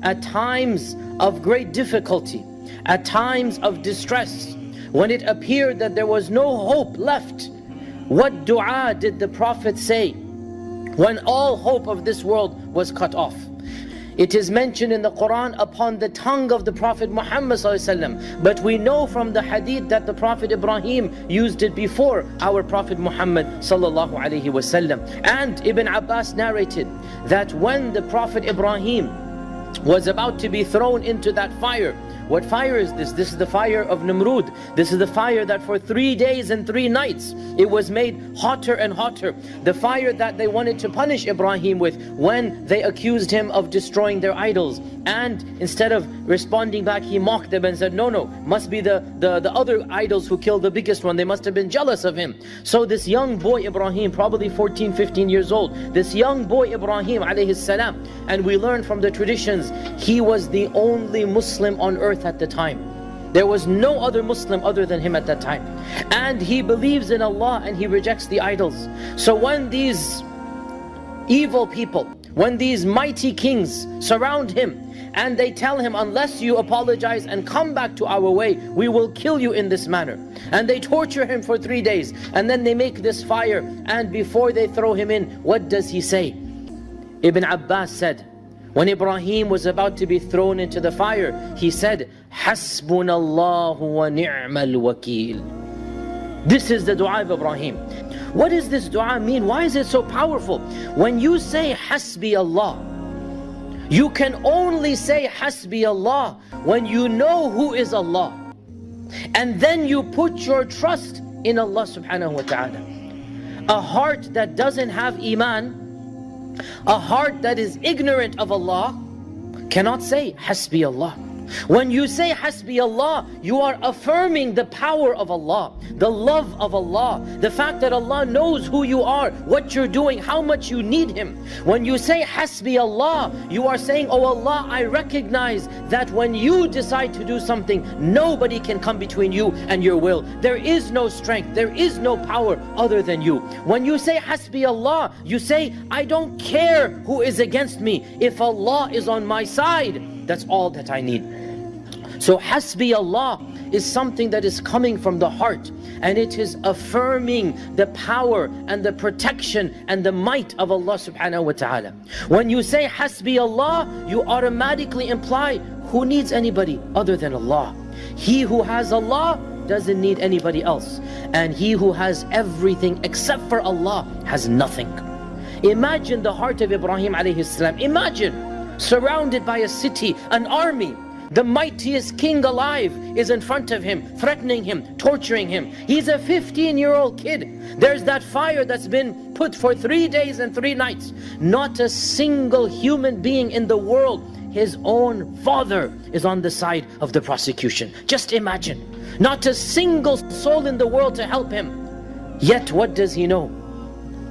at times of great difficulty, at times of distress, when it appeared that there was no hope left, what dua did the Prophet say when all hope of this world was cut off? It is mentioned in the Quran upon the tongue of the Prophet Muhammad ﷺ, but we know from the hadith that the Prophet Ibrahim used it before our Prophet Muhammad ﷺ. And Ibn Abbas narrated that when the Prophet Ibrahim was about to be thrown into that fire, what fire is this? This is the fire of Namrud. This is the fire that for 3 days and 3 nights it was made hotter and hotter. The fire that they wanted to punish Ibrahim with when they accused him of destroying their idols. And instead of responding back, he mocked them and said, no, must be the other idols who killed the biggest one. They must have been jealous of him. So this young boy Ibrahim, probably 14, 15 years old, this young boy Ibrahim alayhi salam, and we learn from the traditions, he was the only Muslim on earth at the time. There was no other Muslim other than him at that time. And he believes in Allah and he rejects the idols. So when these evil people, when these mighty kings surround him and they tell him, unless you apologize and come back to our way, we will kill you in this manner. And they torture him for 3 days, and then they make this fire, and before they throw him in, what does he say? Ibn Abbas said, when Ibrahim was about to be thrown into the fire, he said, Hasbunallahu wa ni'mal wakeel. This is the dua of Ibrahim. What does this dua mean? Why is it so powerful? When you say Hasbi Allah, you can only say Hasbi Allah when you know who is Allah. And then you put your trust in Allah subhanahu wa ta'ala. A heart that doesn't have Iman, a heart that is ignorant of Allah, cannot say Hasbi Allah. When you say Hasbi Allah, you are affirming the power of Allah, the love of Allah, the fact that Allah knows who you are, what you're doing, how much you need Him. When you say Hasbi Allah, you are saying, oh Allah, I recognize that when you decide to do something, nobody can come between you and your will. There is no strength, there is no power other than you. When you say Hasbi Allah, you say, I don't care who is against me. If Allah is on my side, that's all that I need. So Hasbi Allah is something that is coming from the heart, and it is affirming the power and the protection and the might of Allah subhanahu wa ta'ala. When you say Hasbi Allah, you automatically imply, who needs anybody other than Allah? He who has Allah doesn't need anybody else, and he who has everything except for Allah has nothing. Imagine the heart of Ibrahim alayhi salam. Imagine surrounded by a city, an army. The mightiest king alive is in front of him, threatening him, torturing him. He's a 15-year-old kid. There's that fire that's been put for 3 days and 3 nights. Not a single human being in the world, his own father, is on the side of the prosecution. Just imagine. Not a single soul in the world to help him. Yet what does he know?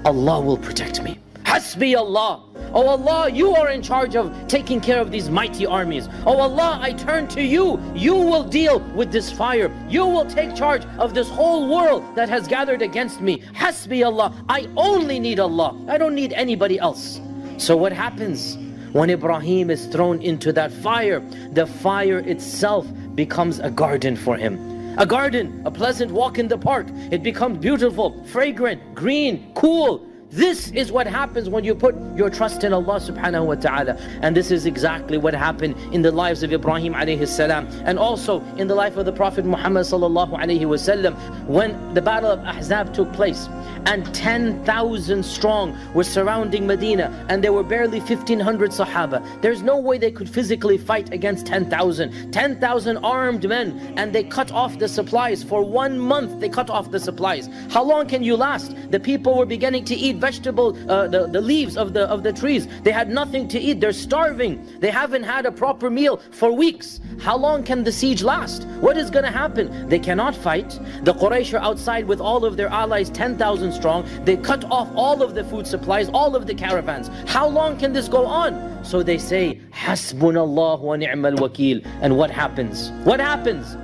Allah will protect me. Hasbi Allah. Oh Allah, you are in charge of taking care of these mighty armies. Oh Allah, I turn to you. You will deal with this fire. You will take charge of this whole world that has gathered against me. Hasbi Allah. I only need Allah. I don't need anybody else. So what happens when Ibrahim is thrown into that fire? The fire itself becomes a garden for him. A garden, a pleasant walk in the park. It becomes beautiful, fragrant, green, cool. This is what happens when you put your trust in Allah subhanahu wa ta'ala. And this is exactly what happened in the lives of Ibrahim alayhi salam, and also in the life of the Prophet Muhammad sallallahu alayhi wasallam. When the battle of Ahzab took place and 10,000 strong were surrounding Medina, and there were barely 1,500 Sahaba. There's no way they could physically fight against 10,000. 10,000 armed men, and they cut off the supplies. For 1 month they cut off the supplies. How long can you last? The people were beginning to eat vegetable, the leaves of the trees. They had nothing to eat. They're starving. They haven't had a proper meal for weeks. How long can the siege last? What is going to happen? They cannot fight. The Quraysh are outside with all of their allies, 10,000 strong. They cut off all of the food supplies, all of the caravans. How long can this go on? So they say, Hasbunallah wa ni'mal wakeel. And what happens? What happens?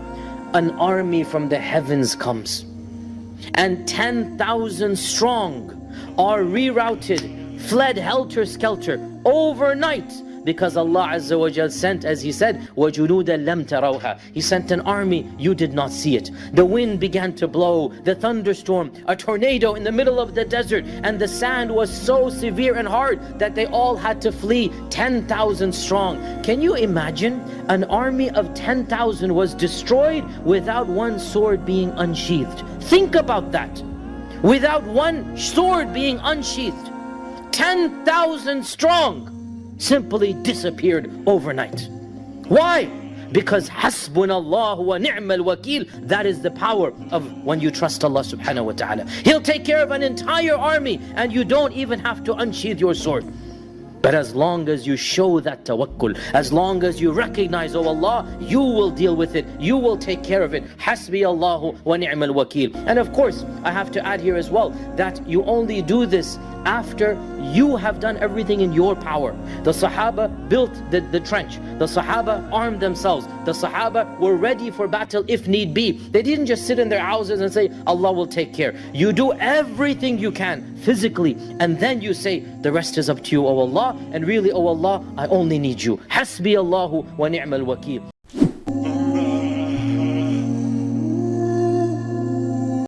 An army from the heavens comes, and 10,000 strong are rerouted, fled helter-skelter. Overnight, Because Allah Azza wa Jal sent, as He said, وَجُنُودًا لَمْ تَرَوْهَا. He sent an army, you did not see it. The wind began to blow, the thunderstorm, a tornado in the middle of the desert, and the sand was so severe and hard that they all had to flee, 10,000 strong. Can you imagine? An army of 10,000 was destroyed without one sword being unsheathed. Think about that. Without one sword being unsheathed, 10,000 strong simply disappeared overnight. Why? Because Hasbunallah wa ni'mal wakil. That is the power of when you trust Allah subhanahu wa ta'ala. He'll take care of an entire army and you don't even have to unsheath your sword. But as long as you show that tawakkul, as long as you recognize, oh Allah, you will deal with it, you will take care of it. Hasbi Allahu wa ni'mal wakil. And of course, I have to add here as well, that you only do this after you have done everything in your power. The Sahaba built the trench. The Sahaba armed themselves. The Sahaba were ready for battle if need be. They didn't just sit in their houses and say, Allah will take care. You do everything you can physically, and then you say, the rest is up to you, oh Allah, and really, oh Allah, I only need you. Hasbi Allahu wa ni'mal wakil.